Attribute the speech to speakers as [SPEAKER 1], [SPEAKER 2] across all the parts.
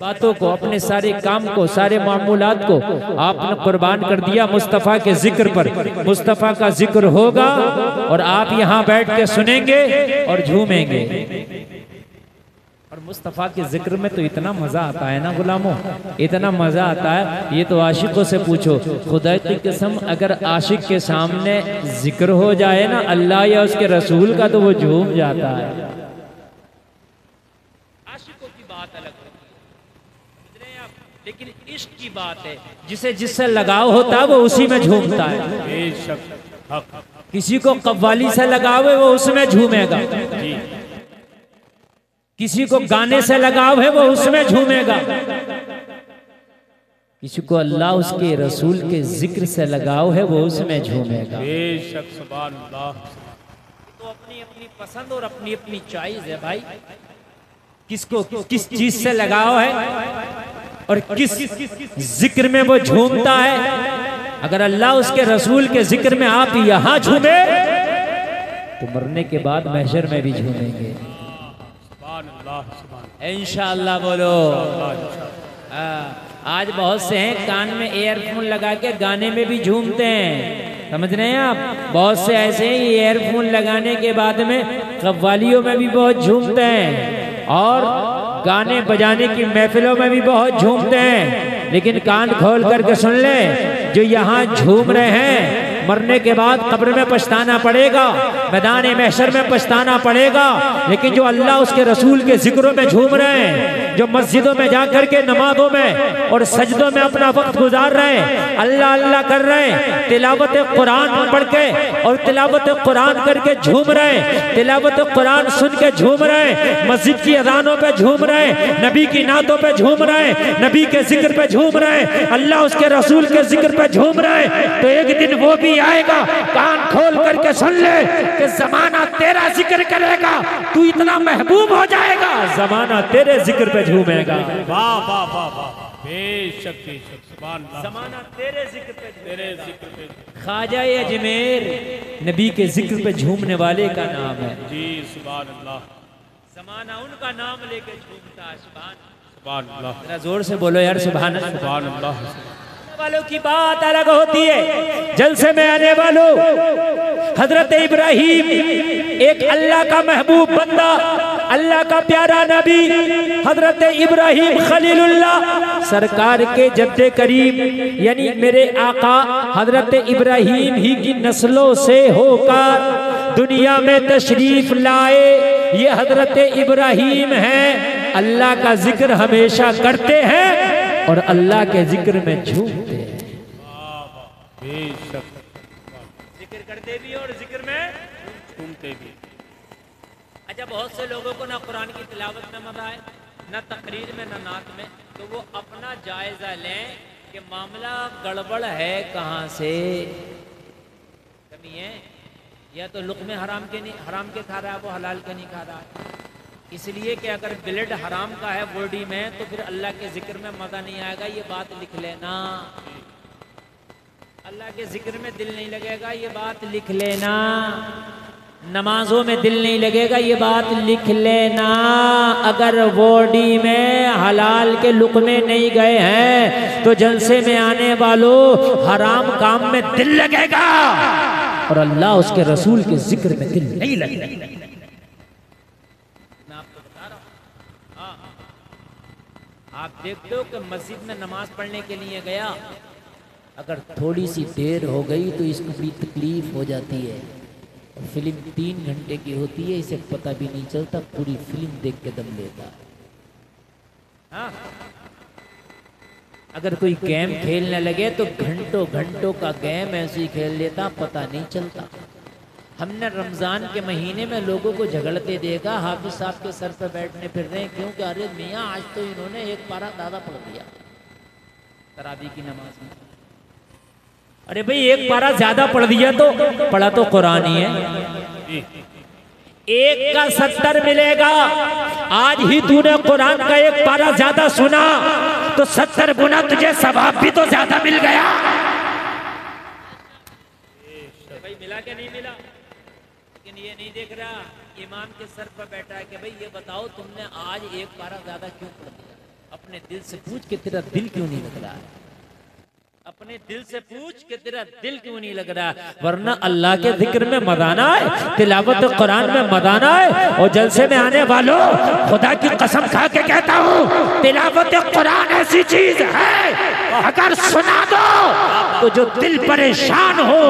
[SPEAKER 1] बातों को, अपने सारे काम को, सारे मामूलात को आपने कुर्बान कर दिया मुस्तफ़ा के जिक्र पर। मुस्तफ़ा का जिक्र होगा और आप यहाँ बैठ के सुनेंगे और झूमेंगे। और मुस्तफ़ा के जिक्र में तो इतना मजा आता है ना गुलामों, इतना मजा आता है। ये तो आशिकों से पूछो, खुदा की कसम अगर आशिक के सामने जिक्र हो जाए ना अल्लाह या उसके रसूल का, तो वो झूम जाता है। आशिकों की बात अलग है, लेकिन इश्क की बात है, जिसे जिससे लगाव होता है वो उसी में झूमता है। किसी को कव्वाली से लगाव है वो उसमें झूमेगा, किसी को गाने से लगाव है वो उसमें झूमेगा, किसी को अल्लाह उसके रसूल के जिक्र से लगाव है वो उसमें झूमेगा। बेशक सुभान अल्लाह। तो अपनी अपनी पसंद और अपनी अपनी चॉइस है भाई, किसको किस चीज से लगाव है और किस जिक्र में वो झूमता है। अगर अल्लाह उसके रसूल के जिक्र में आप यहाँ झूमे तो मरने के बाद महशर में भी झूमेंगे इंशाअल्लाह। बोलो आज बहुत से हैं कान में एयरफोन लगा के गाने में भी झूमते हैं, समझ रहे हैं आप। बहुत से ऐसे हैं एयरफोन लगाने के बाद में कव्वालियों में भी बहुत झूमते हैं और गाने बजाने की महफिलों में भी बहुत झूमते हैं। लेकिन कान खोल करके सुन ले, जो यहाँ झूम रहे हैं मरने के बाद कब्र में पछताना पड़ेगा, मैदान महशर में पछताना पड़ेगा। लेकिन जो अल्लाह उसके रसूल के जिक्रों में झूम रहे हैं, जो मस्जिदों में जाकर के नमाजों में और सजदों में अपना वक्त गुजार रहे हैं, अल्लाह अल्लाह कर रहे हैं, तिलावत कुरान पढ़ के और तिलावत कुरान करके झूम रहे हैं, तिलावत कुरान सुन के झूम रहे हैं, मस्जिद की अजानों पे झूम रहे हैं, नबी की नातों पे झूम रहे हैं, नबी के जिक्र पे झूम रहे हैं, अल्लाह उसके रसूल के जिक्र पे झूम रहे हैं। तो एक दिन वो भी आएगा, कान खोल करके सुन ले कि जमाना तेरा जिक्र करेगा, तू इतना महबूब हो जाएगा, जमाना तेरे जिक्र पे झूमेगा। वाह वाह वाह वाह, बेशक बेशक सुभान अल्लाह, जमाना तेरे जिक्र पे, तेरे जिक्र पे। ख्वाजा अजमेर नबी के जिक्र पे झूमने वाले का नाम है जी, सुभान अल्लाह। जमाना उनका नाम लेके झूमता है, सुभान अल्लाह। जरा जोर से बोलो यार सुभान अल्लाह, सुभान अल्लाह। वालों की बात अलग होती है, जलसे में आने वालों हजरत इब्राहिम एक अल्लाह का महबूब बंदा, अल्लाह का प्यारा नबी हजरत इब्राहिम खलीलुल्लाह सरकार के जद्दे करीम यानी मेरे आका हजरत इब्राहिम ही की नस्लों से होकर दुनिया में तशरीफ लाए। ये हजरत इब्राहिम हैं, अल्लाह का जिक्र हमेशा करते हैं और अल्लाह के जिक्र में झूमते हैं। जिक्र करते भी और जिक्र में झूमते भी। अच्छा, बहुत से लोगों को ना कुरान की तिलावत में मजा है, ना तकरीर में, ना नात में, तो वो अपना जायजा लें कि मामला गड़बड़ है, कहाँ से कमी है, या तो लुक़्मे हराम के खा रहा है, वो हलाल के नहीं खा रहा है। इसलिए कि अगर ब्लड हराम का है बॉडी में तो फिर अल्लाह के जिक्र में मजा नहीं आएगा, ये बात लिख लेना। अल्लाह के जिक्र में दिल नहीं लगेगा, ये बात लिख लेना। नमाजों में दिल नहीं लगेगा, ये बात लिख लेना। अगर बॉडी में हलाल के लुक़्मे नहीं गए हैं तो जलसे में आने वालों हराम काम में दिल लगेगा और अल्लाह उसके रसूल के जिक्र में दिल नहीं लगेगा। आप देखते हो कि मस्जिद में नमाज पढ़ने के लिए गया, अगर थोड़ी सी देर हो गई तो इसको बड़ी तकलीफ हो जाती है। फिल्म 3 घंटे की होती है, इसे पता भी नहीं चलता, पूरी फिल्म देख के दम लेता है। हाँ? अगर कोई गेम खेलने लगे तो घंटों घंटों का गेम ऐसे ही खेल लेता, पता नहीं चलता। हमने रमज़ान के महीने में लोगों को झगड़ते देखा, हाफिज साहब के सर पे बैठने फिर रहे हैं, क्योंकि अरे मियाँ आज तो इन्होंने एक पारा ज़्यादा पढ़ दिया तरावी की नमाज में। अरे भाई एक पारा ज्यादा पढ़ दिया तो पढ़ा तो कुरान ही है, एक का 70 मिलेगा। आज ही तूने कुरान का एक पारा ज्यादा सुना तो 70 गुना तुझे सवाब भी तो ज्यादा मिल गया। भाई मिला क्या नहीं मिला? लेकिन ये नहीं देख रहा, इमाम के सर पर बैठा है कि भाई ये बताओ तुमने आज एक पारा ज्यादा क्यों पढ़ दिया। अपने दिल से पूछ के तेरा दिल क्यों नहीं लग रहा है? अपने दिल से पूछ के तेरा दिल क्यों नहीं लग रहा? वरना अल्लाह के जिक्र में मदाना है, तिलावत कुरान में मदाना है। और जलसे में आने वालों, खुदा की कसम खा के कहता हूँ, तिलावत कुरान ऐसी चीज है, अगर सुना दो तो जो दिल परेशान हो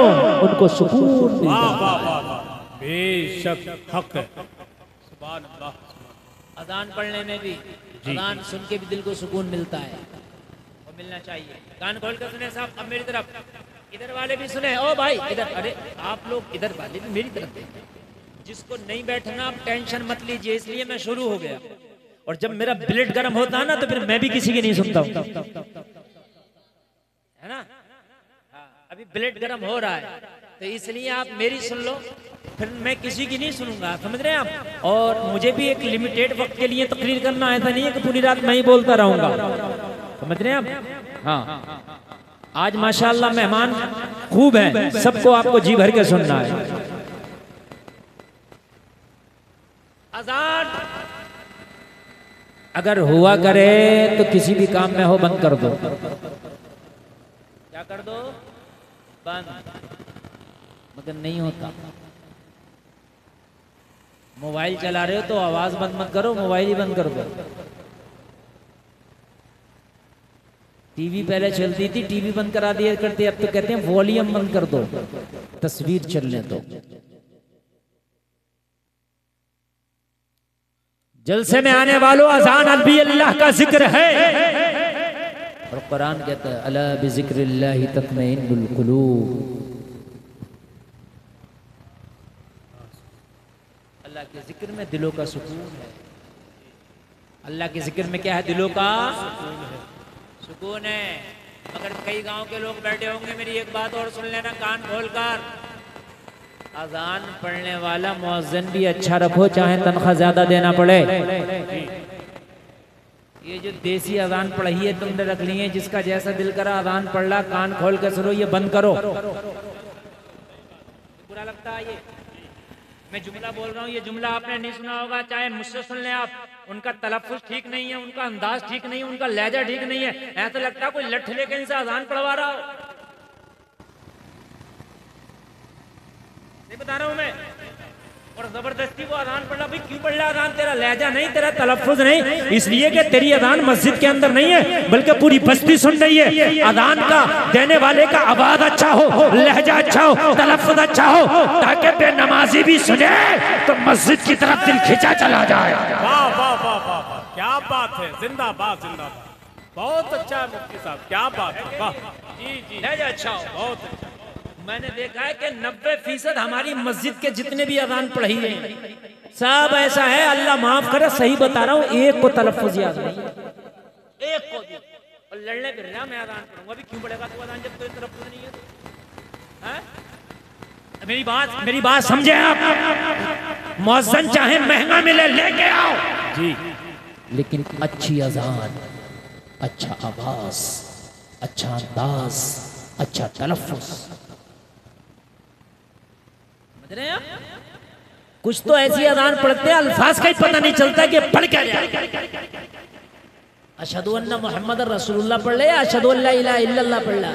[SPEAKER 1] उनको सुकून मिलता है।
[SPEAKER 2] बेशक हक है।
[SPEAKER 1] अजान पढ़ने में भी, अजान सुन के भी दिल को सुकून मिलता है, वो मिलना चाहिए। कान खोल कर सुने साहब, अब मेरी तरफ, इधर वाले भी सुने। ओ भाई इधर, अरे आप लोग इधर वाले भी मेरी तरफ देखें। जिसको नहीं बैठना आप टेंशन मत लीजिए, इसलिए मैं शुरू हो गया। और जब मेरा ब्लड गर्म होता है ना तो फिर मैं भी किसी की नहीं सुनता हूँ, है ना। अभी ब्लड गर्म हो रहा है तो इसलिए आप मेरी सुन लो, फिर मैं किसी की नहीं सुनूंगा, समझ रहे हैं आप। और मुझे भी एक लिमिटेड वक्त के लिए तकरीर करना, ऐसा नहीं है कि पूरी रात मैं ही बोलता रहूंगा, समझ रहे हैं आप। हाँ, आज माशाल्लाह मेहमान खूब हैं, सबको आपको जी भर के सुनना है। अजान अगर हुआ करे तो किसी भी काम में हो बंद कर दो। क्या कर दो? बंद। मगर नहीं होता। मोबाइल चला रहे हो तो आवाज बंद मत करो, मोबाइल ही बंद कर दो। टीवी पहले चलती थी, टीवी बंद करा दिया करते, अब तो कहते हैं वॉल्यूम बंद कर दो, तस्वीर चलने दो। जलसे में आने वालों, अजान भी अल्लाह का जिक्र है। और कुरान कहता है अला बिज़िक्रिल्लाहि तत्मइन्नुल कुलूब। अल्लाह के जिक्र में दिलों का सुकून है। अल्लाह के जिक्र में क्या है? दिलों का सुकून है। अगर कई गांव के लोग बैठे होंगे, मेरी एक बात और सुन लेना कान खोलकर। अजान पढ़ने वाला मुअज्जिन भी अच्छा रखो, चाहे तनख्वाह ज्यादा देना पड़े। ये जो देसी अजान पढ़ी है तुमने रख ली है, जिसका जैसा दिल करा अजान पढ़ ला, कान खोल कर सुनो, ये बंद करो। बुरा लगता है ये? मैं जुमला बोल रहा हूँ, ये जुमला आपने नहीं सुना होगा, चाहे मुझसे सुन लें आप। उनका तलफ्फुज़ ठीक नहीं है, उनका अंदाज ठीक नहीं है, उनका लहजा ठीक नहीं है। ऐसा लगता है कोई लठ लेके इनसे अजान पढ़वा रहा हो। नहीं बता रहा हूँ मैं। और जबरदस्ती वो अजान पढ़ रहा, भाई क्यों पढ़ रहा अजान? तेरा लहजा नहीं, तेरा तलफ्फुज़ नहीं, इसलिए कि तेरी अजान मस्जिद के अंदर नहीं है, बल्कि पूरी बस्ती सुन रही है। अजान का देने वाले का आवाज अच्छा हो, लहजा अच्छा हो, तलफ्फुज़ अच्छा हो, ताकि बेनमाजी भी सुने तो मस्जिद की तरफ दिल खिंचा चला जाए।
[SPEAKER 2] वाह वाह वाह वाह, क्या बात है, जिंदाबाद जिंदाबाद, बहुत अच्छा है मुफ्ती साहब, क्या बात है, वाह जी जी,
[SPEAKER 1] लहजा अच्छा हो,
[SPEAKER 2] बहुत अच्छा।
[SPEAKER 1] मैंने देखा है कि 90% हमारी मस्जिद के जितने भी अजान पढ़ी है सब ऐसा है, अल्लाह माफ करे, सही बता रहा हूँ, एक को तलफ्फुज़ याद नहीं, एक को भी। और लड़ने फिर रहा मैं अजान पढ़ूंगा, अभी क्यों पढ़ेगा तू अजान जब कोई तलफ्फुज़ नहीं है? मेरी बात समझे आप। मुअज्जिन चाहे महंगा मिले लेके आओ
[SPEAKER 2] जी,
[SPEAKER 1] लेकिन अच्छी अजान, अच्छा आवाज, अच्छा अंदाज, अच्छा तलफ्फुज़। समझ रहे हैं आप? कुछ तो ऐसी अजान पढ़ते हैं अल्फाज का ही पता नहीं चलता कि पढ़ क्या रहा। अशहदु अन्ना मुहम्मद रसूलुल्लाह पढ़ ले, अशहदु अल्ला इलाहा इल्लल्लाह पढ़ ले,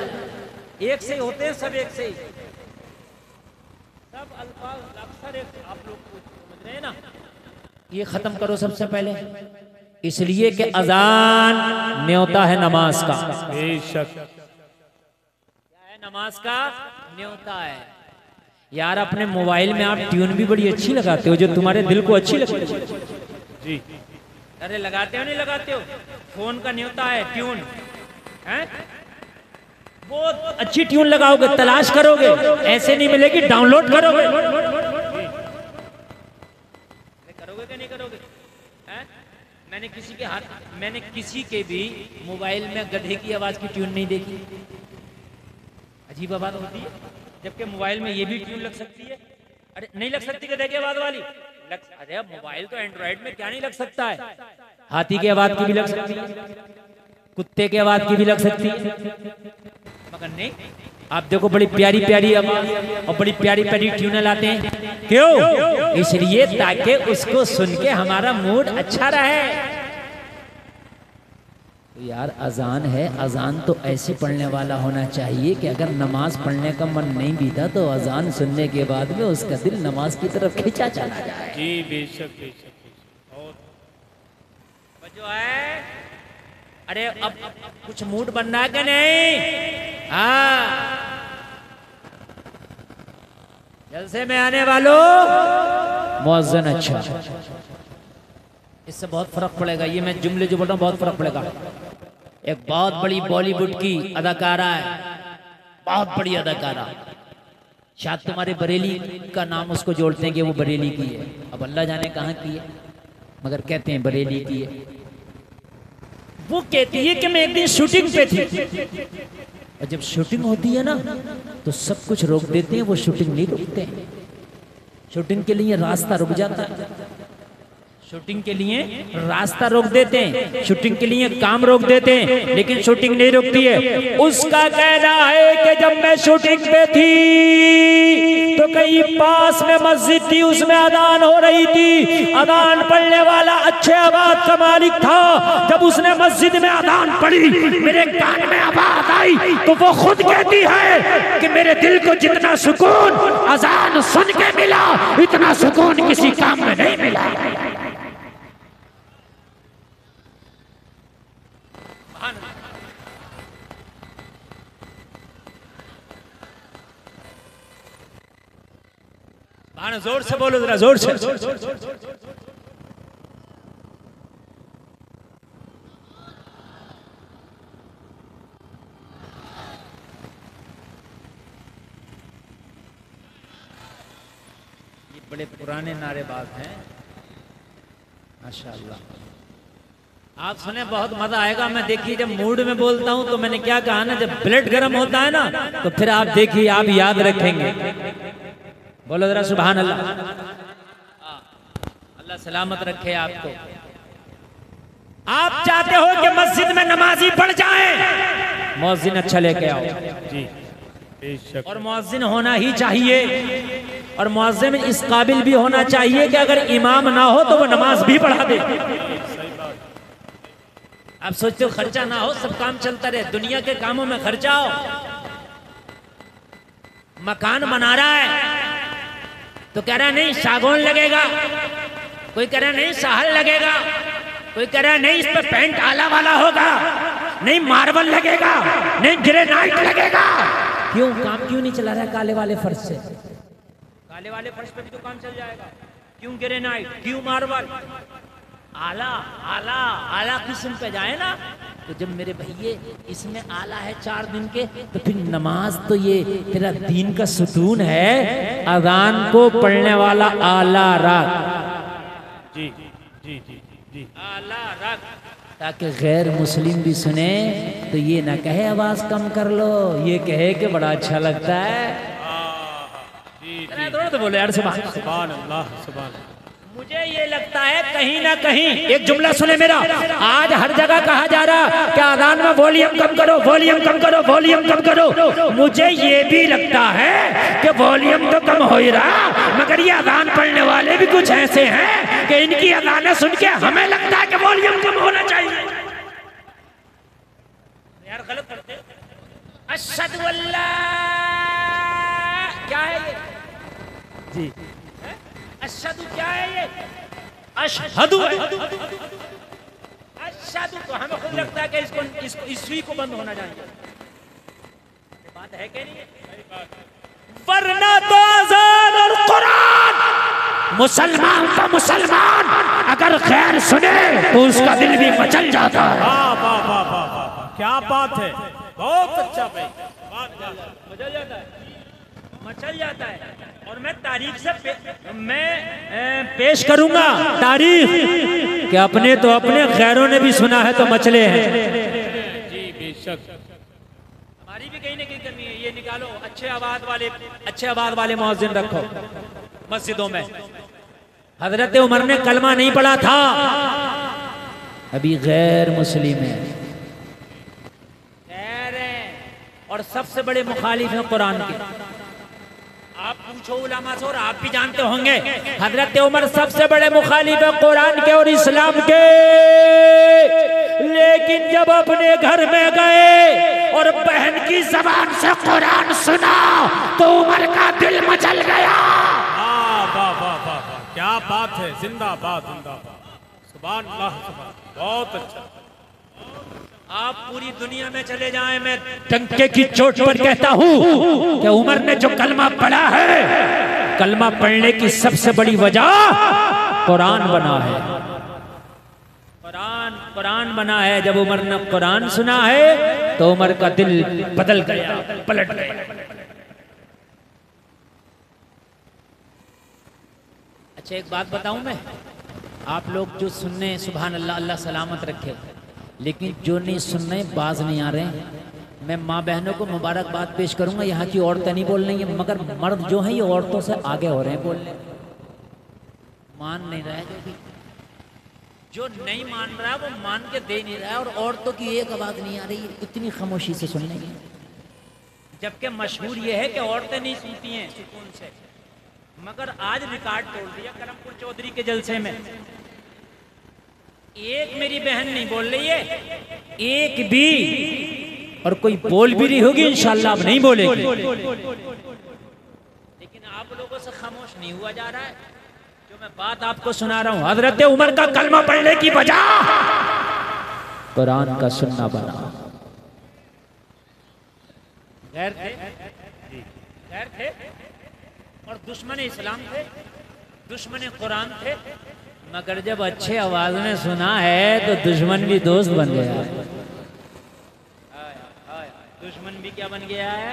[SPEAKER 1] एक से ही होते हैं सब, एक से ही सब अल्फाज अक्सर एक। आप लोग समझ रहे हैं ना? ये खत्म करो सबसे पहले, इसलिए कि अजान न्योता है नमाज का।
[SPEAKER 2] बेशक
[SPEAKER 1] क्या है? नमाज का न्योता है। यार अपने मोबाइल में आप ट्यून भी बड़ी अच्छी लगाते हो, जो तुम्हारे दिल को अच्छी लगती है
[SPEAKER 2] जी।
[SPEAKER 1] अरे लगाते हो नहीं लगाते हो? फोन का न्योता है ट्यून, हैं? बहुत अच्छी ट्यून लगाओगे, तलाश करोगे, ऐसे नहीं मिलेगी, डाउनलोड करोगे। करोगे कि नहीं करोगे? हैं? मैंने किसी के भी मोबाइल में गधे की आवाज की ट्यून नहीं देखी। अजीब बात होती है, जबकि मोबाइल में ये भी ट्यून लग सकती है। अरे नहीं लग सकती गधे की आवाज वाली? अरे मोबाइल तो एंड्रॉइड में क्या नहीं लग सकता है? हाथी की आवाज की भी लग सकती है, कुत्ते की आवाज की भी लग सकती है, मगर नहीं। आप देखो बड़ी प्यारी प्यारी आवाज और बड़ी प्यारी प्यारी ट्यून लाते हैं, क्यों? इसलिए ताकि उसको सुन के हमारा मूड अच्छा रहे। तो यार अजान है, अजान तो ऐसे पढ़ने वाला होना चाहिए कि अगर नमाज पढ़ने का मन नहीं भी था तो अजान सुनने के बाद में उसका दिल नमाज की तरफ खींचा चला जाए।
[SPEAKER 2] जी बेशक बेशक। और
[SPEAKER 1] जो है अरे अब कुछ मूड बनना कि नहीं? हाँ, जलसे में आने वालों मुअज्जिन अच्छा, इससे बहुत फर्क पड़ेगा। ये मैं जुमले जो बोल रहा हूँ बहुत फर्क पड़ेगा। एक बहुत बड़ी बॉलीवुड की अदाकारा है, बहुत बड़ी अदाकारा, शायद तुम्हारे बरेली का नाम उसको जोड़ते हैं कि वो बरेली की है, अब अल्लाह जाने कहाँ की है, मगर कहते हैं बरेली की है। वो कहती है कि मैं एक दिन शूटिंग पे थी, और जब शूटिंग होती है ना तो सब कुछ रोक देते हैं, वो शूटिंग नहीं रोकते हैं। शूटिंग के लिए रास्ता रुक जाता है, शूटिंग के लिए रास्ता रोक देते हैं, शूटिंग के लिए काम रोक देते हैं, लेकिन शूटिंग नहीं रुकती है। उसका कहना है कि जब मैं शूटिंग पे थी तो कहीं पास में मस्जिद थी, उसमें अजान हो रही थी। अजान पढ़ने वाला अच्छे आवाज का मालिक था। जब उसने मस्जिद में अजान पढ़ी, मेरे कान में आवाज आई तो वो खुद कहती है कि मेरे दिल को जितना सुकून अजान सुन के मिला, इतना सुकून किसी काम में नहीं मिला। जोर से बोलो, जरा जोर से। ये बड़े पुराने नारेबाज हैं माशाअल्लाह। आप सुने बहुत मजा आएगा। मैं देखिए जब मूड में बोलता हूं तो मैंने क्या कहा ना, जब ब्लड गर्म होता है ना तो फिर आप देखिए, आप याद रखेंगे। बोलो जरा सुभान अल्लाह। अल्लाह सलामत रखे आपको। आप चाहते हो कि मस्जिद में नमाजी पढ़ जाए, मुअज्जिन अच्छा लेके आओ
[SPEAKER 2] जी बेशक।
[SPEAKER 1] और मुअज्जिन होना ही चाहिए, और मुअज्जिन इस काबिल भी होना चाहिए कि अगर इमाम ना हो तो वो नमाज भी पढ़ा दे। आप सोचते हो खर्चा ना हो, सब काम चलता रहे, दुनिया के कामों में खर्चा हो। मकान बना रहा है तो कह रहा नहीं सागौन लगेगा, कोई कह रहा नहीं साहल लगेगा, कोई कह रहा नहीं इस पे पेंट आला वाला होगा, नहीं मार्बल लगेगा, नहीं ग्रेनाइट लगेगा। क्यों काम क्यों नहीं चला रहा है काले वाले फर्श से? काले वाले फर्श पे भी तो काम चल जाएगा। क्यों ग्रेनाइट, क्यों मार्बल? आला आला आला किस्म पे जाए ना। तो जब मेरे भैये इसमें आला है 4 दिन के, तो फिर नमाज तो ये तेरा दीन का सुतून है। अजान को पढ़ने वाला आला रख,
[SPEAKER 2] जी जी जी जी
[SPEAKER 1] आला रख, ताकि गैर मुस्लिम भी सुने तो ये ना कहे आवाज कम कर लो, ये कहे कि बड़ा अच्छा लगता है। तो बोले यार
[SPEAKER 2] सुभान अल्लाह सुभान।
[SPEAKER 1] मुझे ये लगता है कहीं ना कहीं, एक जुमला सुने मेरा, आज हर जगह कहा जा रहा कि अजान में वॉल्यूम कम करो, वॉल्यूम कम करो, वॉल्यूम कम करो। मुझे ये भी लगता है कि वॉल्यूम तो कम हो ही रहा, मगर ये अजान पढ़ने वाले भी कुछ ऐसे हैं कि इनकी अजानें सुन के हमें लगता है कि वॉल्यूम कम होना चाहिए। यार गलत करते। अशहदु अल्लाह क्या है ये? जी अशहदु क्या है ये? अशहदु अशहदु तो हमें खुद लगता है कि इसको ईस्वी को बंद होना चाहिए। बात है कि नहीं? वरना तो अज़ान और कुरान, मुसलमान का मुसलमान अगर खैर सुने तो उसका दिल भी मचल जाता है।
[SPEAKER 2] वाह वाह वाह वाह, क्या बात है, बहुत अच्छा भाई, मचल जाता है, मचल जाता है। और मैं तारीख से
[SPEAKER 1] पेश करूंगा तारीख कि अपने तो अपने गैरों ने भी सुना है तो मचले हैं।
[SPEAKER 2] जी बेशक।
[SPEAKER 1] हमारी भी कहीं ना कहीं करनी है। ये निकालो अच्छे आवाज वाले मुअज्जिन रखो मस्जिदों में। हजरत उमर ने कलमा नहीं पढ़ा था, अभी गैर मुस्लिम है, और सबसे बड़े मुखालिफ हैं कुरान के। आप पूछो उलमा से और आप भी जानते होंगे हजरत उमर सबसे बड़े मुखालिफ है कुरान के और इस्लाम के, लेकिन जब अपने घर में गए और बहन की जबान से कुरान सुना तो उमर का दिल मचल गया।
[SPEAKER 2] वाह वाह वाह वाह वाह, क्या बात है, जिंदाबाद जिंदाबाद, सुभान अल्लाह, बहुत अच्छा।
[SPEAKER 1] आप पूरी दुनिया में चले जाएं, मैं टंके की चोट पर कहता हूं कि उमर ने जो कलमा पढ़ा है, कलमा पढ़ने की सबसे बड़ी वजह कुरान बना है। कुरान बना है। जब उमर ने कुरान सुना है तो उमर का दिल बदल गया, पलट गया। अच्छा एक बात बताऊं मैं, आप लोग जो सुनने सुभान अल्लाह, अल्लाह सलामत रखे, लेकिन जो नहीं सुन रहे, बाज नहीं आ रहे, मैं माँ बहनों को मुबारकबाद पेश करूंगा। यहाँ की औरतें नहीं बोल रही हैं, मगर मर्द जो हैं ये औरतों से आगे हो रहे हैं बोलने, मान नहीं रहा है। जो नहीं मान रहा वो मान के दे नहीं रहा है, और औरतों की एक आवाज नहीं आ रही है, इतनी खामोशी से सुन रही है। जबकि मशहूर ये है कि औरतें नहीं सुनती हैं सुकून से, मगर आज रिकॉर्ड तोड़ दिया करमपुर चौधरी के जलसे में। एक मेरी बहन नहीं बोल रही है, एक भी, और कोई बोल भी नहीं होगी इंशाल्लाह, अब नहीं बोलेगी। लेकिन आप लोगों से खामोश नहीं हुआ जा रहा है। जो मैं बात आपको सुना रहा हूं, हजरत उमर का कलमा पढ़ने की वजह कुरान का सुनना बना। गैर थे और दुश्मन इस्लाम थे, दुश्मन कुरान थे, मगर जब अच्छे आवाज में सुना है तो दुश्मन भी दोस्त बन गया। दुश्मन भी क्या बन गया है?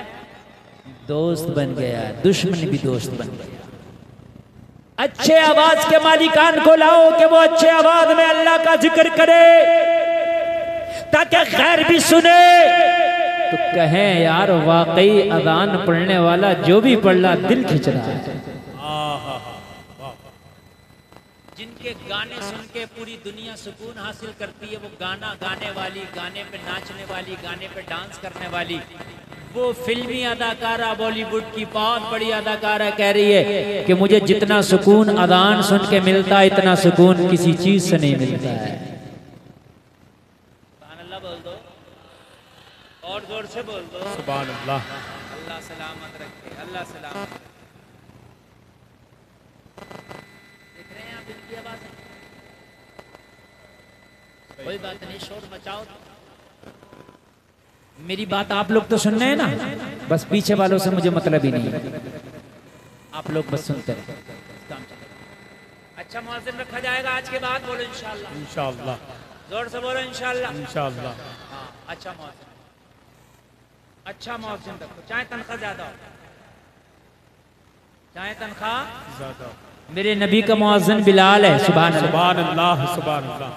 [SPEAKER 1] दोस्त बन गया। दुश्मन भी दोस्त बन गया। अच्छे आवाज के मालिकान को लाओ कि वो अच्छे आवाज में अल्लाह का जिक्र करे, ताकि गैर भी सुने तो कहें यार वाकई अजान पढ़ने वाला जो भी पढ़ रहा दिल खिंच रहा है। जिनके गाने सुन के पूरी दुनिया सुकून हासिल करती है, वो गाना गाने वाली, गाने पे नाचने वाली, गाने पे डांस करने वाली, वो फिल्मी अदाकारा, बॉलीवुड की बहुत बड़ी अदाकारा कह रही है कि मुझे जितना सुकून अजान सुन के मिलता है इतना सुकून किसी चीज से नहीं मिलता है। सुभान अल्लाह बोल दो, और जोर से बोल दो,
[SPEAKER 2] सुभान अल्लाह।
[SPEAKER 1] अल्लाह सलामत रखे, अल्लाह सलामत। देख रहे हैं आप इनकी आवाज? कोई बात नहीं, शोर मचाओ। मेरी बात आप लोग तो सुन रहे हैं ना, बस पीछे वालों से मुझे मतलब ही नहीं है, आप लोग बस सुनते रहे। अच्छा मुअज्जिन रखा जाएगा आज के बाद, बोलो इंशाअल्लाह।
[SPEAKER 2] इंशाअल्लाह,
[SPEAKER 1] जोर से बोलो इंशाअल्लाह।
[SPEAKER 2] इंशाअल्लाह।
[SPEAKER 1] हाँ, अच्छा मुअज्जिन, अच्छा मुअज्जिन रखो, चाहे तनख्वाह ज्यादा हो, चाहे तनख्वाह
[SPEAKER 2] ज्यादा।
[SPEAKER 1] मेरे नबी का मुअज्जिन बिलाल है। सुभान
[SPEAKER 2] अल्लाह, सुभान अल्लाह।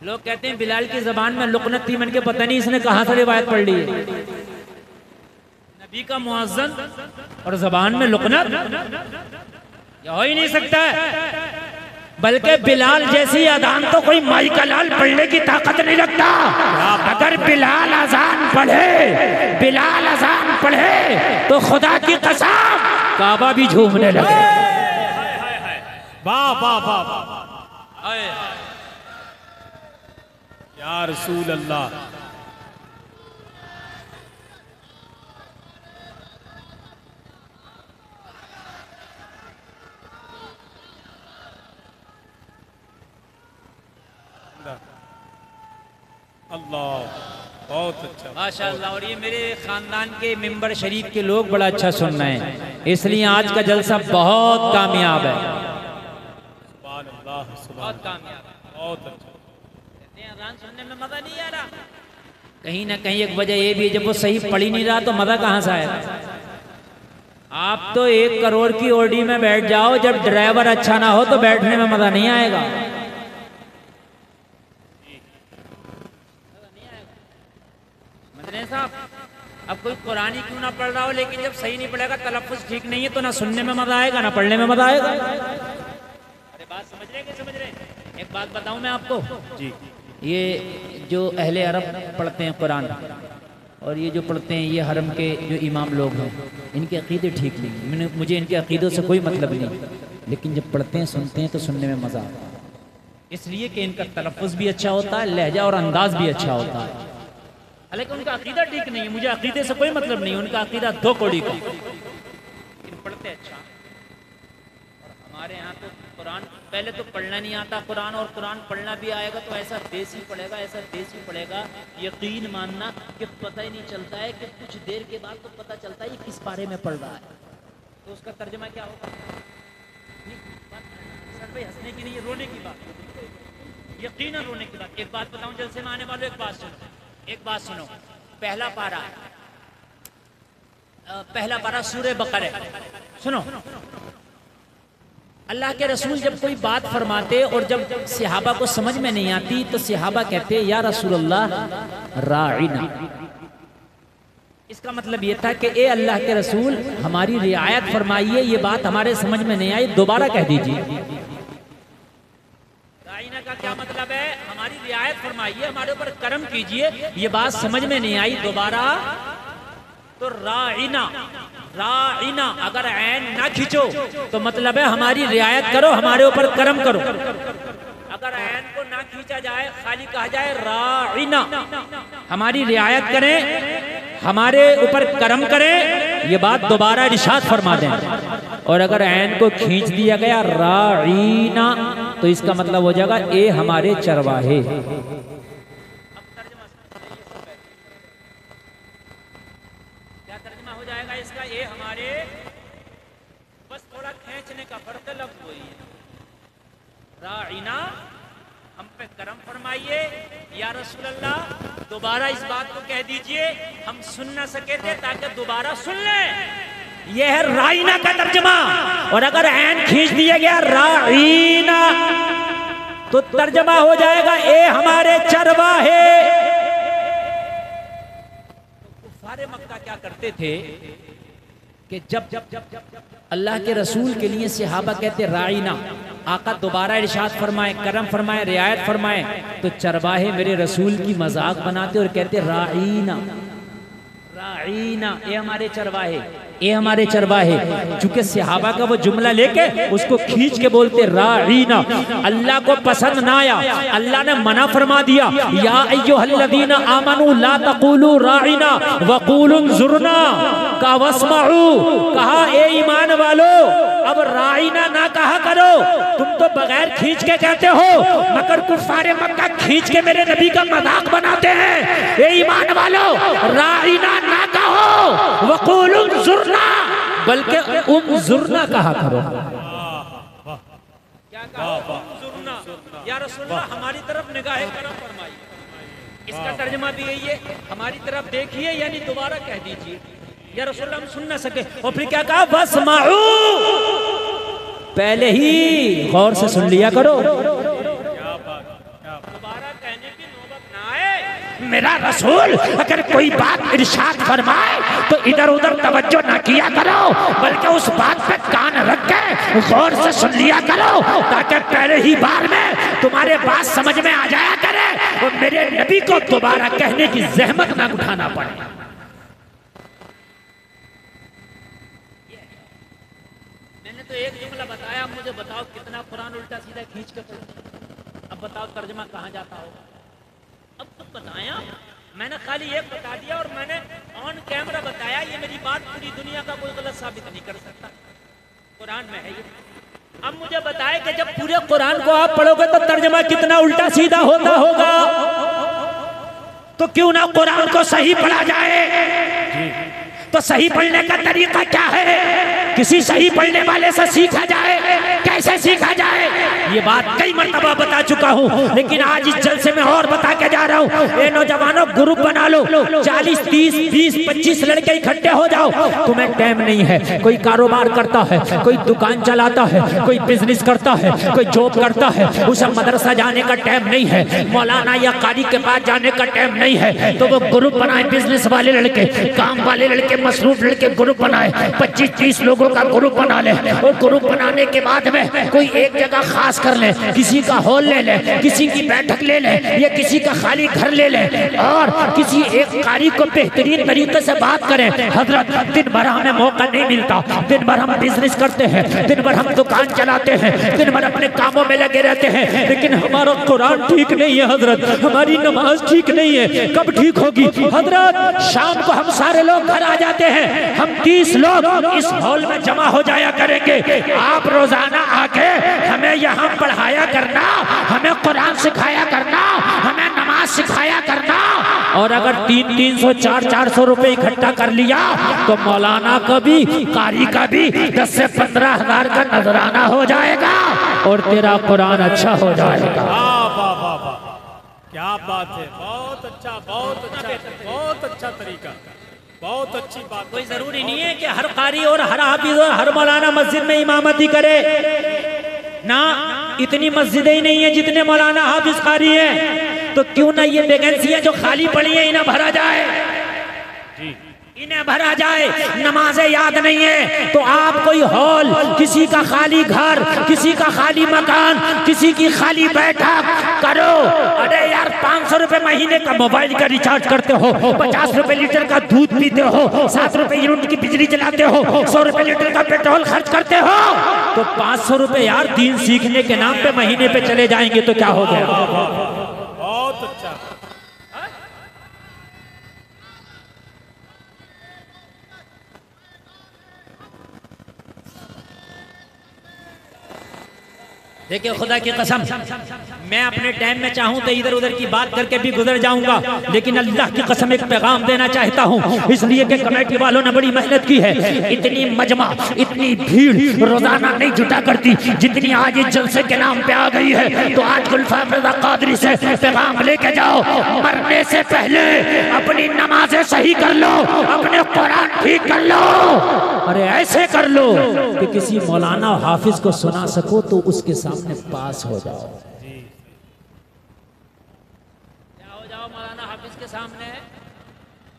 [SPEAKER 1] लोग कहते हैं बिलाल की जबान में लुकनत थी, मन के पता नहीं इसने कहां से रिवायत पढ़ ली है। नबी का मुअज्जिन और जबान में लुकनत, यह हो ही नहीं सकता है। बल्कि बिलाल जैसी अजान तो कोई माई का लाल पढ़ने की ताकत नहीं रखता। अगर बिलाल अजान पढ़े, बिलाल अजान पढ़े तो खुदा की कसम काबा भी झूमने लगे।
[SPEAKER 2] वाह वाह वाह वाह, या रसूल अल्लाह। अल्लाह, बहुत अच्छा,
[SPEAKER 1] माशाअल्लाह। और ये मेरे खानदान के मिंबर शरीफ के लोग बड़ा अच्छा सुन रहे हैं, इसलिए आज का जलसा बहुत कामयाब है।
[SPEAKER 2] सुभान अल्लाह,
[SPEAKER 1] बहुत कामयाब है,
[SPEAKER 2] बहुत अच्छा।
[SPEAKER 1] अज़ान सुनने में मजा नहीं आ रहा। कहीं ना कहीं एक वजह ये भी, जब वो सही पढ़ ही नहीं रहा तो मजा कहां से आएगा। आप तो 1 करोड़ की ओडी में बैठ जाओ, जब ड्राइवर अच्छा ना हो तो बैठने में मजा नहीं आएगा। साहब, अब कोई कुरान ही क्यों ना पढ़ रहा हो, लेकिन जब सही नहीं पढ़ेगा, तलफ्फुज़ ठीक नहीं है, तो ना सुनने में मजा आएगा ना पढ़ने में मजा आएगा। अरे बात समझ रहे हैं कि समझ रहे हैं? एक बात बताऊं मैं आपको जी, ये जो अहले अरब पढ़ते हैं कुरान, और ये जो पढ़ते हैं ये हरम के जो इमाम लोग हैं इनके अकीदे ठीक नहीं, मुझे इनके अकीदों से कोई मतलब नहीं, लेकिन जब पढ़ते हैं सुनते हैं तो सुनने में मज़ा आता है, इसलिए कि इनका तलफ़ुज़ भी अच्छा होता है, लहजा और अंदाज भी अच्छा होता है। हालांकि उनका अकीदा ठीक नहीं है, मुझे अकीदे से कोई मतलब नहीं, उनका अकीदा दो कौड़ी का, लेकिन पढ़ते अच्छा। और हमारे यहाँ तो कुरान पहले तो पढ़ना नहीं आता कुरान, और कुरान पढ़ना भी आएगा तो ऐसा देसी पढ़ेगा, ऐसा देसी पढ़ेगा, यकीन मानना कि पता ही नहीं चलता है कि कुछ देर के बाद तो पता चलता है ये किस बारे में पढ़ रहा है, तो उसका तर्जुमा क्या होगा? सर भाई हंसने की नहीं, रोने की बात, यकीनन रोने की बात। एक बात बताऊं जलसे में आने वालों, एक बात सुनो। पहला पारा सूरह बकरा सुनो। अल्लाह के रसूल जब कोई बात फरमाते और जब सहाबा को समझ में नहीं आती तो सहाबा कहते या रसूलल्लाह राइना। इसका मतलब ये था कि ए अल्लाह के रसूल हमारी रियायत फरमाइए, ये बात हमारे समझ में नहीं आई, दोबारा कह दीजिए। राइना का क्या मतलब है? हमारी रियायत फरमाइए, हमारे ऊपर करम कीजिए, ये बात समझ में नहीं आई, दोबारा। तो राइना, राइना अगर ऐन ना खींचो तो मतलब है हमारी रियायत करो, हमारे ऊपर करम करो। अगर ऐन को ना खींचा जाए, खाली कहा जाए राइना, हमारी रियायत करें, हमारे ऊपर करम करें, ये बात दोबारा इरशाद फरमा दें। और अगर ऐन को खींच दिया गया राइना तो इसका मतलब हो जाएगा ए हमारे चरवाहे। इसका ये हमारे, बस थोड़ा खींचने का फर्क लफ्ज़ वही है। राइना हम पे करम फरमाइए या रसूल अल्लाह, दोबारा इस बात को कह दीजिए, हम सुन ना सके थे ताकि दोबारा सुन लें। यह है राइना का तर्जमा। और अगर ऐन खींच दिया गया राइना तो तर्जमा हो जाएगा ए हमारे चरवाहे। कुफारे मक्का क्या करते थे कि जब अल्लाह के रसूल के लिए सहाबा कहते राइना, आका दोबारा इरशाद फरमाए, करम फरमाए, रियायत फरमाए, तो चरवाहे मेरे रसूल की मजाक बनाते और कहते राइना, राइना ये हमारे चरवाहे, ये हमारे चरवाहे। चूंकि सहाबा का वो जुमला लेके उसको खींच के बोलते राइना, अल्लाह को पसंद ना आया, अल्लाह ने मना फरमा दिया, या अय्युहल्लज़ीना आमनू ला तक़ूलू राइना वक़ूलू ज़ुरना का वस्मऊ, कहा ए ईमान वालो अब राइना ना कहा करो, तुम तो बगैर खींच के कहते हो, मगर कुफ़ारे मक्का खींच के मेरे नबी का मजाक बनाते हैं। ए ईमान वालो राइना ना कहो वक़ूलू ज़ुरना, बल्कि ज़ुरना कहा करो। क्या कहा? ज़ुरना, या रसूलल्लाह हमारी तरफ निगाहे करम फरमाइए। इसका तर्जुमा भी यही है, हमारी तरफ देखिए यानी दोबारा कह दीजिए, या रसूलल्लाह हम सुन ना सके। और फिर क्या कहा? वस्माऊ, पहले ही गौर से सुन लिया करो, दोबारा कहने की नौबत ना आए। मेरा रसूल अगर कोई बात इरशाद फरमाए तो इधर उधर तवज्जो ना किया करो, बल्कि उस बात पे कान रख के गौर से सुन लिया करो, ताकि पहले ही बार में तुम्हारे बात समझ में आ जाया करे और मेरे नबी को दोबारा कहने की जहमत ना उठाना पड़े। मैंने तो एक जुमला बताया, मुझे बताओ कितना कुरान उल्टा सीधा खींच के पढ़ो। अब बताओ तर्जुमा कहाँ जाता होगा? अब तो बताया, मैंने खाली एक बता दिया और मैंने ऑन कैमरा बताया, ये मेरी बात पूरी दुनिया का कोई गलत साबित नहीं कर सकता, कुरान में है ये। अब मुझे बताए कि जब पूरे कुरान को आप पढ़ोगे तो तर्जुमा कितना उल्टा सीधा होता होगा, तो क्यों ना कुरान को सही पढ़ा जाए। तो सही पढ़ने का तरीका क्या है? किसी सही पढ़ने वाले से सीखा जाए। कैसे सीखा जाए ये बात कई मर्तबा बता चुका हूँ, लेकिन आज इस जलसे में और बता के जा रहा हूँ। ये नौजवानों ग्रुप बना लो, 40, 30, 20, 25 लड़के इकट्ठे हो जाओ। तुम्हें टाइम नहीं है, कोई कारोबार करता है, कोई दुकान चलाता है, कोई बिजनेस करता है, कोई जॉब करता है, उसे मदरसा जाने का टाइम नहीं है, मौलाना या कारी के पास जाने का टाइम नहीं है, तो वो ग्रुप बनाए, बिजनेस वाले लड़के, काम वाले लड़के, मसरूफ लड़के ग्रुप बनाए, 25-30 लोग
[SPEAKER 3] लोगों का ग्रुप बना ले, और ग्रुप बनाने के बाद में कोई एक जगह खास कर ले, किसी का हॉल ले ले, किसी की बैठक ले ले, या किसी का खाली घर ले ले, और किसी एक कारी को बेहतरीन तरीके से बात करें। हजरत दिन भर हमें मौका नहीं मिलता, दिन भर हम बिजनेस करते हैं, दिन भर हम दुकान चलाते हैं, दिन भर अपने कामों में लगे रहते हैं, लेकिन हमारा कुरान ठीक नहीं है हजरत, हमारी नमाज ठीक नहीं है। कब ठीक होगी हजरत? शाम को हम सारे लोग घर आ जाते हैं, हम 30 लोग इस हॉल में जमा हो जाया करेंगे। आप रोजाना आके हमें यहाँ पढ़ाया करना, हमें कुरान सिखाया करना, हमें नमाज सिखाया करना। और अगर 300 400 रुपए इकट्ठा कर लिया तो मौलाना का भी, कारी का भी 10 से 15 हजार का नजराना हो जाएगा और तेरा कुरान अच्छा हो जाएगा।
[SPEAKER 2] क्या बात है, बहुत अच्छा, बहुत अच्छा, बहुत अच्छा तरीका, बहुत अच्छी बात।
[SPEAKER 1] कोई जरूरी नहीं है कि हर कारी और हर हाफिज और हर मौलाना मस्जिद में इमामती करे ना, इतनी मस्जिदें ही नहीं है जितने मौलाना हाफिज कारी हैं। तो क्यों ना ये वैकेंसियां जो खाली पड़ी है इन्हें भरा जाए, इन्हें भरा जाए। नमाजें याद नहीं है तो आप कोई हॉल, किसी का खाली घर, किसी का खाली मकान, किसी की खाली बैठक करो। अरे यार 500 रुपए महीने का मोबाइल का रिचार्ज करते हो, 50 रुपए लीटर का दूध पीते हो, 7 रुपए यूनिट की बिजली जलाते हो, 100 रुपए लीटर का पेट्रोल खर्च करते हो, तो 500 रुपए यार दीन सीखने के नाम पे महीने पे चले जाएंगे तो क्या हो गया?
[SPEAKER 2] बहुत अच्छा।
[SPEAKER 1] देखिए खुदा की कसम, मैं अपने टाइम में चाहूं तो इधर उधर की बात करके भी गुजर जाऊंगा, लेकिन अल्लाह की कसम एक पैगाम देना चाहता हूं, इसलिए कि कमेटी वालों ने बड़ी मेहनत की है। इतनी मजमा, इतनी भीड़ रोजाना नहीं जुटा करती जितनी आज इस जलसे के नाम पे आ गई है। तो आज गुलफाम रज़ा क़ादरी से पैगाम लेके जाओ, मरने से पहले अपनी नमाजें सही कर लो, अपने कुरान ठीक कर लो। अरे ऐसे कर लो कि किसी मौलाना हाफिज को सुना सको तो उसके सामने पास हो जाओ। क्या हो जाओ मौलाना हाफिज के सामने?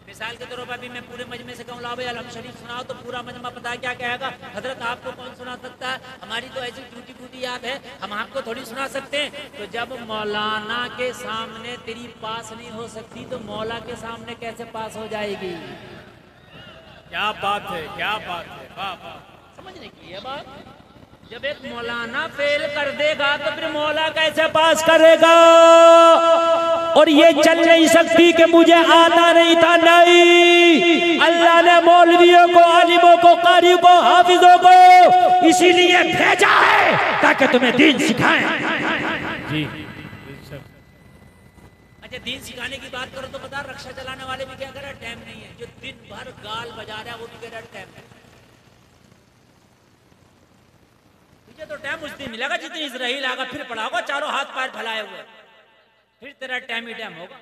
[SPEAKER 1] मिसाल के तौर पर भी मैं पूरे मजमे से कहूँ ला भाई अलहम शरीफ सुनाओ तो पूरा मजमा पता है क्या कहेगा? हजरत आपको कौन सुना सकता है? हमारी तो ऐसी टूटी फूटी याद है, हम आपको थोड़ी सुना सकते हैं। तो जब मौलाना के सामने तेरी पास नहीं हो सकती तो मौला के सामने कैसे पास हो जाएगी?
[SPEAKER 2] क्या बात है, क्या बात है, वाह वाह,
[SPEAKER 1] समझने की है बात। जब एक मौलाना फेल कर देगा तो फिर मौला कैसे पास करेगा? और ये चल नहीं सकती कि मुझे आता नहीं था, नहीं। अल्लाह ने मौलवियों को, आलिमों को, कारी को, हाफिजों को इसीलिए भेजा है ताकि तुम्हें दीन सिखाएं।
[SPEAKER 2] जी।
[SPEAKER 1] अच्छा, दीन सिखाने की बात करो तो बता, रक्षा चलाने वाले भी क्या कर रहे हैं? टाइम नहीं है। जो दिन भर गाल बजा रहा है वो भी कह रहा है टाइम नहीं। तुझे तो टाइम उस दिन मिलेगा जितनी इजराइल आगा फिर पड़ा होगा, चारों हाथ पैर फैलाए हुए, फिर तेरा टाइम ही टाइम होगा।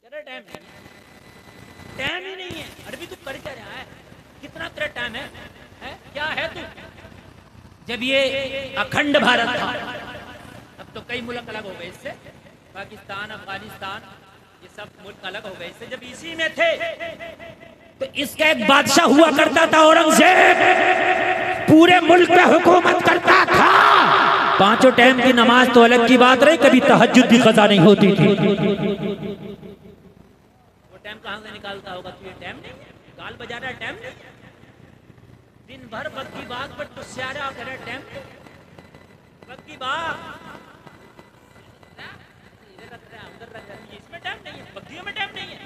[SPEAKER 1] तेरा टाइम नहीं है, टाइम ही नहीं है। अरे भी तू कर क्या रहा है? कितना तेरा टाइम है? क्या है तू? जब ये अखंड भारत था, अब तो कई मुल्क अलग हो गए इससे, पाकिस्तान, अफगानिस्तान, ये सब मुल्क अलग हो गए इससे। जब इसी में थे तो इसका एक बादशाह हुआ करता था, औरंगजेब, पूरे मुल्क पे हुकूमत करता था। 5 टाइम की नमाज तो अलग की बात रही, कभी तहज्जुद भी कज़ा नहीं होती थी। वो टाइम कहां से निकालता होगा? तुझे टाइम नहीं, गाल बजा रहा है, टाइम नहीं। दिन भर वक्त की बात पर तुझसे आ रहा है, टाइम वक्त की बात, इसमें टाइम नहीं है, बकरियों में टाइम नहीं है।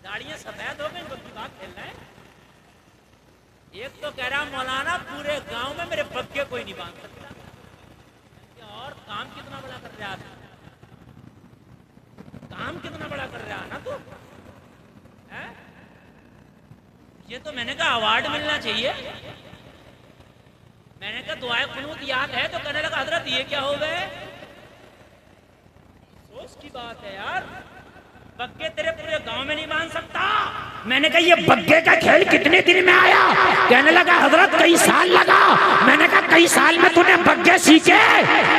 [SPEAKER 1] गाड़ियां सफेद हो गई, बकरी बात खेलना है। एक तो कह रहा मौलाना पूरे गांव में मेरे बक्के कोई नहीं बांध सकता, और काम कितना बड़ा कर रहा है, काम कितना बड़ा कर रहा है ना तू। ये तो मैंने कहा अवार्ड मिलना चाहिए। मैंने कहा दुआए कुनूत याद है तो कहने लगा हजरत ये क्या हो गए? सोच की बात है यार, बग्गे तेरे पूरे गांव में नहीं बांध सकता। मैंने कहा ये बग्गे का खेल कितने दिन में आया? कहने लगा हजरत कई साल लगा। मैंने कहा कई साल में तूने बग्गे सीखे?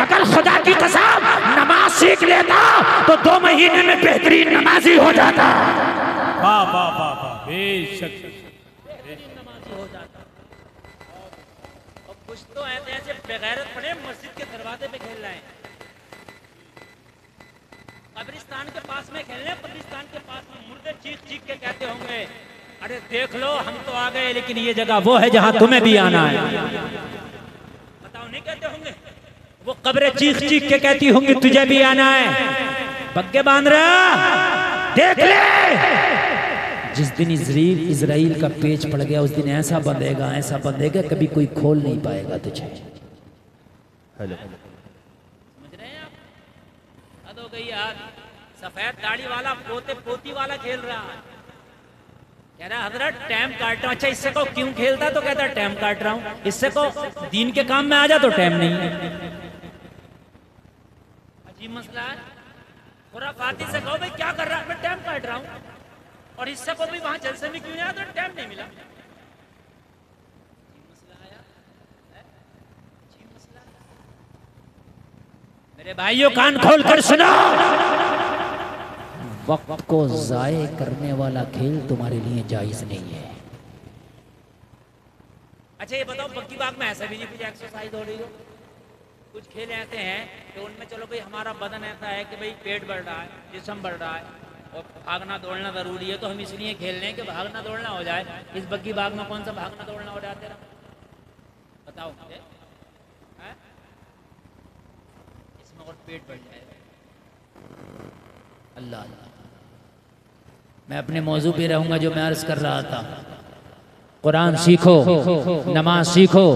[SPEAKER 1] अगर खुदा की कसम नमाज सीख लेता तो 2 महीने में बेहतरीन नमाजी हो जाता।
[SPEAKER 2] वाह वाह वाह वाह, बेशक ऐसे बेगैरत पड़े मस्जिद के दरवाजे पे खेल रहे हैं। कब्रिस्तान के पास में खेल रहे हैं, कब्रिस्तान के पास में मुर्दे चीख चीख के कहते होंगे अरे देख लो हम तो आ गए, लेकिन ये जगह वो है जहां तुम्हें भी आना है। बताओ नहीं कहते होंगे? वो कब्रें चीख चीख के कहती होंगी तुझे भी आना है। पक्के बांध रहा, देख ले।
[SPEAKER 3] जिस दिन इजराइल का पेच पड़ गया उस दिन ऐसा बंधेगा कभी कोई खोल नहीं पाएगा तुझे।
[SPEAKER 2] हेलो, समझ रहे हैं आप? हद हो गई यार। सफेद दाढ़ी वाला पोते पोती वाला खेल रहा है, कह रहा हजरत टाइम काट रहा हूं। अच्छा इससे को क्यों खेलता? तो कहता टाइम काट रहा हूं। इससे को दीन के काम में आ जा तो टाइम नहीं है। अजीब मसला है। खुराफाती से कहो भाई क्या कर रहा है? मैं टाइम काट रहा हूं। और इससे को भी वहां जलसे में क्यों नहीं आया? तो टाइम नहीं मिला। मेरे भाइयों कान खोल कर सुनो,
[SPEAKER 3] वक्त को जाये करने वाला खेल तुम्हारे लिए जायज नहीं है।
[SPEAKER 2] अच्छा ये बताओ बग्गी बाग में ऐसा भी नहीं कुछ एक्सरसाइज हो रही हो? कुछ खेल ऐसे हैं कि उनमें चलो भाई हमारा बदन ऐसा है कि भाई पेट बढ़ रहा है, जिस्म बढ़ रहा है और भागना दौड़ना जरूरी है, तो हम इसलिए खेल रहे हैं कि भागना दौड़ना हो जाए। इस बग्गी बाग में कौन सा भागना दौड़ना हो जाते रहा? बताओ मुझे। इसमें और पेट बढ़ जाए।
[SPEAKER 3] अल्लाह अल्लाह। मैं अपने मौजू पे रहूंगा जो मैं अर्ज कर रहा था। कुरान सीखो, नमाज सीखो,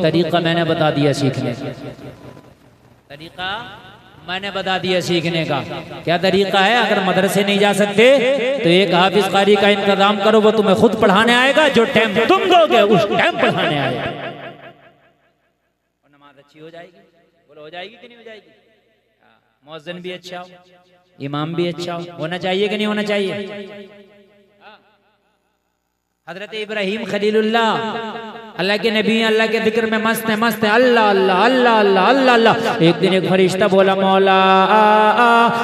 [SPEAKER 3] तरीका मैंने बता दिया सीखने का।
[SPEAKER 2] तरीका
[SPEAKER 3] मैंने बता दिया सीखने का। क्या तरीका है? अगर मदरसे नहीं जा सकते तो एक हाफिज कारी का इंतजाम करो, वो तुम्हें खुद पढ़ाने आएगा। जो टाइम तुम दोगे उस टाइम पढ़ाने आएगा
[SPEAKER 2] और नमाज अच्छी हो जाएगी। बोलो हो जाएगी कि नहीं हो जाएगी? मौज़िन भी अच्छा हो,
[SPEAKER 3] इमाम भी अच्छा होना चाहिए कि नहीं होना चाहिए?
[SPEAKER 2] हजरत इब्राहिम खलीलुल्लाह
[SPEAKER 3] अल्लाह के नबी अल्लाह के जिक्र में मस्त है अल्लाह अल्लाह अल्लाह अल्लाह अल्लाह अल्लाह। एक दिन एक फरिश्ता बोला मौला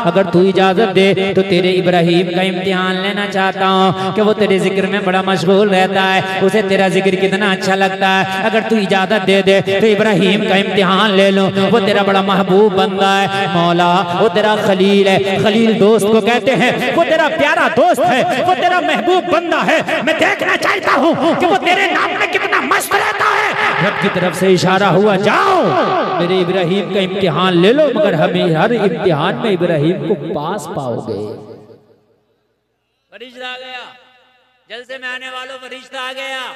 [SPEAKER 3] अगर तू इजाजत दे तो तेरे इब्राहिम का इम्तिहान लेना चाहता हूँ कि वो तेरे जिक्र में बड़ा मशगूल रहता है, उसे तेरा जिक्र कितना अच्छा लगता है। अगर तू इजाजत दे दे तो इब्राहिम का इम्तिहान ले लो, वो तेरा बड़ा महबूब बंदा है मौला, वो तेरा खलील है। खलील दोस्त को कहते हैं, वो तेरा प्यारा दोस्त है, वो तेरा महबूब बंदा है। मैं देखना चाहता हूँ कि वो तेरे नाम में कितना मस्त रहता है। रब की तरफ से इशारा हुआ जाओ मेरे इब्राहिम का इम्तिहान ले लो, मगर हमें हर इम्तिहान में इब्राहिम को पास पाओगे।
[SPEAKER 2] फरिश्ता आ गया, जलसे में आने वालों फरिश्ता आ गया।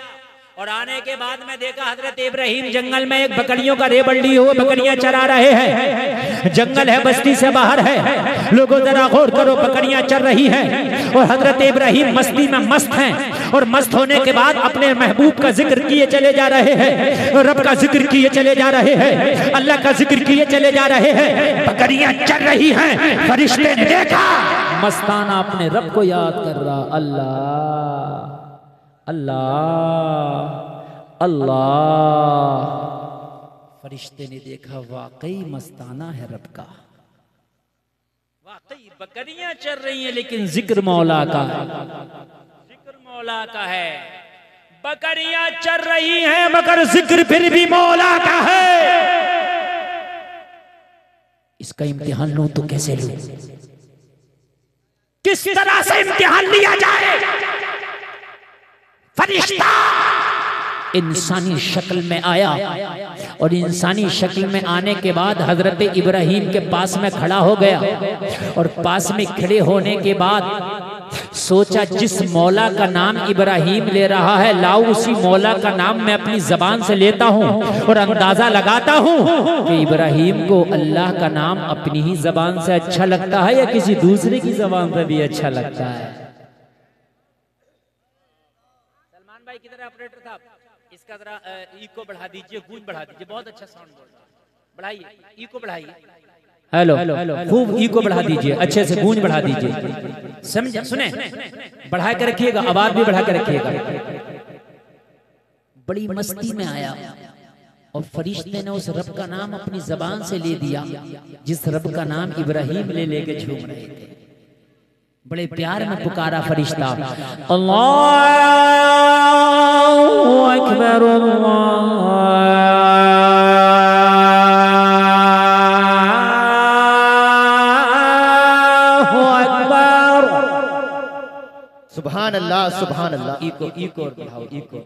[SPEAKER 2] और आने के बाद में देखा हजरत इब्राहिम जंगल में एक बकरियों का रेबड़ी हुए बकरियां चरा रहे हैं। जंगल है, बस्ती से बाहर है। लोगों जरा गौर करो, बकरियां चर रही हैं और हजरत इब्राहिम मस्ती में मस्त हैं। और मस्त होने के बाद अपने महबूब का जिक्र किए चले जा रहे हैं, रब का जिक्र किए चले जा रहे हैं, अल्लाह का जिक्र किए चले जा रहे हैं। बकरियां चर रही हैं। फरिश्ते ने देखा
[SPEAKER 3] मस्ताना अपने रब को याद कर रहा, अल्लाह अल्लाह अल्लाह। फरिश्ते ने देखा वाकई मस्ताना है रब का,
[SPEAKER 2] वाकई बकरियां चर रही हैं लेकिन
[SPEAKER 3] जिक्र मौला का है,
[SPEAKER 2] जिक्र मौला का है। बकरियां चर रही हैं मगर जिक्र फिर भी मौला का है।
[SPEAKER 3] इसका इम्तिहान लूं तो कैसे लूं?
[SPEAKER 2] किस तरह से इम्तिहान लिया जाए? फरिश्ता
[SPEAKER 3] इंसानी शक्ल में आया और इंसानी शक्ल में आने के बाद हजरत इब्राहिम के पास में खड़ा हो गया। और पास में खड़े होने के बाद सोचा जिस मौला का नाम इब्राहिम ले रहा है, लाओ उसी मौला का नाम मैं अपनी जबान से लेता हूँ और अंदाजा लगाता हूँ कि इब्राहिम को अल्लाह का नाम अपनी ही जबान से अच्छा लगता है या किसी दूसरे की जबान से भी अच्छा लगता है।
[SPEAKER 2] भाई किधर ऑपरेटर साहब, इसका जरा इको बढ़ा दीजिए, गूंज बढ़ा दीजिए, बहुत अच्छा साउंड बोल रहा है। बढ़ाइए, इको बढ़ाइए।
[SPEAKER 3] हेलो, खूब इको बढ़ा दीजिए, अच्छे से गूंज बढ़ा दीजिए। समझ सुने, बढ़ा कर रखिएगा, आवाज भी बढ़ा कर रखिएगा। बड़ी मस्ती में आया और फरिश्ते ने उस रब का नाम अपनी जबान से ले दिया जिस रब का नाम इब्राहिम ले लेके झूम रहे थे। बड़े प्यार में पुकारा फरिश्ता, अल्लाहु अकबर अल्लाह
[SPEAKER 4] सुभान अल्लाह, सुभान अल्लाह।
[SPEAKER 2] इको इको और बढ़ाओ, इको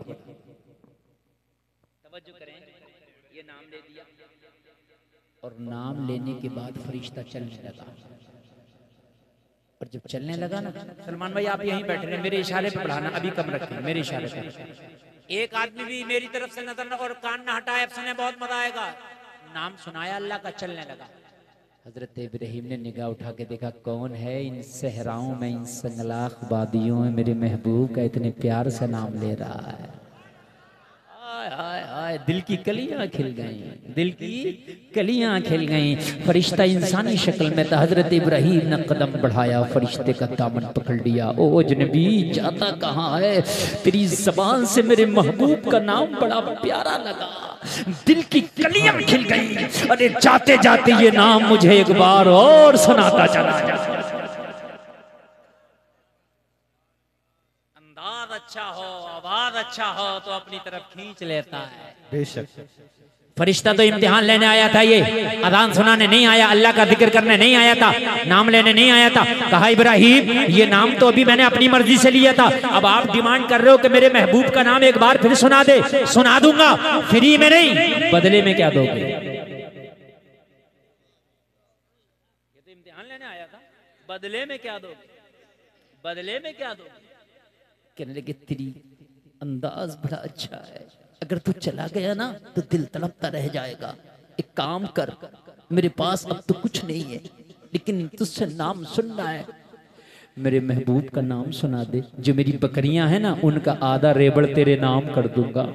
[SPEAKER 2] तवज्जो करें। ये नाम ले दिया और नाम लेने के बाद फरिश्ता चलने लगा। और जब चलने लगा ना, सलमान भाई आप यहीं बैठे रहे, मेरे इशारे पे बढ़ाना, अभी कम रखें, मेरे इशारे पे। एक आदमी भी मेरी तरफ से नजर न और कान न हटाए, सुने, बहुत मजा आएगा। नाम सुनाया अल्लाह का, चलने लगा। हजरत इब्राहिम ने निगाह उठा के देखा, कौन है इन सहराओं में, इन संगलाख वादियों में मेरे महबूब का इतने प्यार से नाम ले रहा है। आय आय आय, दिल की कलियां खिल गईं, दिल की कलियां खिल गईं। फरिश्ता इंसानी शक्ल में था। हजरत इब्राहिम ने कदम बढ़ाया, फरिश्ते का दामन पकड़ लिया। ओ अजनबी, जाता कहाँ है? तेरी जबान से मेरे महबूब का नाम बड़ा प्यारा लगा, दिल की कलियां खिल गई। अरे जाते जाते ये नाम मुझे एक बार और सुनाता चला जा। अंदाज अच्छा हो, आवाज अच्छा हो तो अपनी तरफ खींच लेता है।
[SPEAKER 4] बेशक।
[SPEAKER 2] फरिश्ता तो इम्तिहान लेने आया था, ये अजान सुनाने नहीं आया, अल्लाह का जिक्र करने नहीं आया था, नाम लेने नहीं आया था। कहा इब्राहिम, ये नाम तो अभी मैंने अपनी मर्जी से लिया था, अब आप डिमांड कर रहे हो कि मेरे महबूब का नाम एक बार फिर सुना दे। सुना दूंगा, फ्री में नहीं, बदले में क्या दोगे? ये तो इम्तिहान लेने आया था, बदले में क्या दोगे? बदले में क्या दोगे? कहने लगे, तेरी अंदाज बड़ा अच्छा है, अगर तू चला गया ना तो दिल तड़पता रह जाएगा। एक काम कर, मेरे पास अब तो कुछ नहीं है, लेकिन तुझसे नाम सुनना है, मेरे महबूब का नाम सुना दे। जो मेरी बकरियां हैं ना, उनका आधा रेबड़ तेरे नाम कर दूंगा।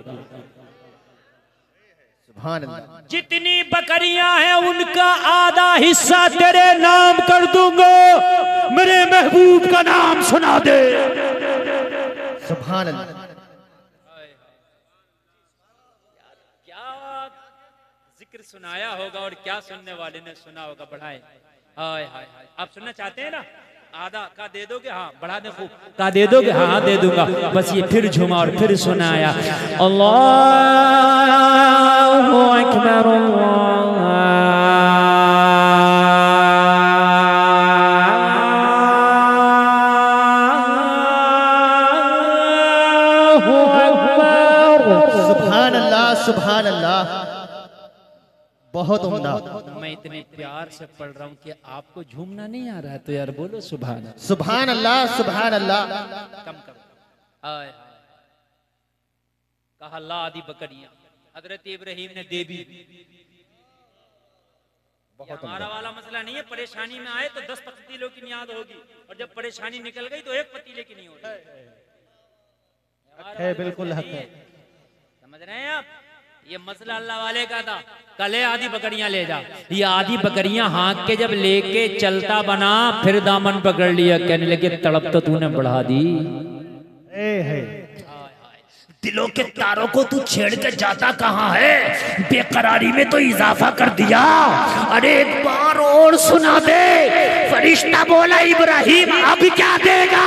[SPEAKER 4] सुभान अल्लाह।
[SPEAKER 2] जितनी बकरियां हैं उनका आधा हिस्सा तेरे नाम कर दूंगा, मेरे महबूब का नाम सुना दे।
[SPEAKER 4] सुभान अल्लाह।
[SPEAKER 2] जिक्र सुनाया होगा और क्या सुनने वाले ने सुना होगा। बढ़ाए, हाय हाय हाय। आप सुनना चाहते हैं ना? आधा का दे दोगे? हाँ, बढ़ा दे खूब। का दे दोगे? हाँ दे दूंगा। बस ये फिर झुमा और फिर सुनाया, अल्लाहु अकबर,
[SPEAKER 4] सुभान अल्लाह, सुभान अल्लाह। बहुत उम्दा।
[SPEAKER 2] मैं इतने प्यार से पढ़ रहा हूँ कि आपको झूमना नहीं आ रहा है, तो यार बोलो सुभान अल्लाह।
[SPEAKER 4] सुभान अल्लाह, सुभान अल्लाह।
[SPEAKER 2] कम करो। आय कहा ला आदि बकरियां, हजरत इब्राहिम ने दे भी। हमारा वाला मसला नहीं है, परेशानी में आए तो 10 पतीलों की नियाद होगी, और जब परेशानी निकल गई तो एक पतीले की नहीं होगी।
[SPEAKER 4] है, बिल्कुल हक है।
[SPEAKER 2] समझ रहे हैं आप? ये मसला अल्लाह वाले का था। कले आधी बकरियां ले जा, ये आधी बकरियां हाँक के जब लेके चलता बना, फिर दामन पकड़ लिया। कहने लगे, तड़प तो तूने बढ़ा दी।
[SPEAKER 3] दिलों के तारों को तू छेड़ के जाता कहाँ है? बेकरारी में तो इजाफा कर दिया। अरे एक बार और सुना दे। फरिश्ता बोला, इब्राहिम अब क्या देगा?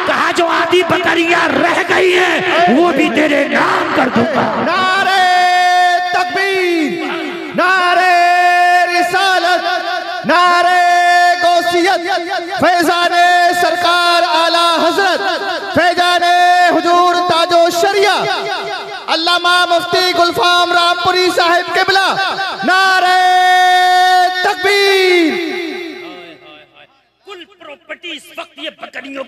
[SPEAKER 3] कहा, जो आधी बकरियां रह गई हैं वो भी तेरे नाम कर दूंगा।
[SPEAKER 4] नारे तकबीर, नारे रिसालत, नारे गौसियत, फैजाने सरकार आला हजरत, फैजाने हुजूर ताजो शरिया अल्लामा मुफ्ती गुलफाम रामपुरी साहिब किबला, नारे तकबीर।
[SPEAKER 3] कुल प्रॉपर्टी इस वक्त ये बकरियों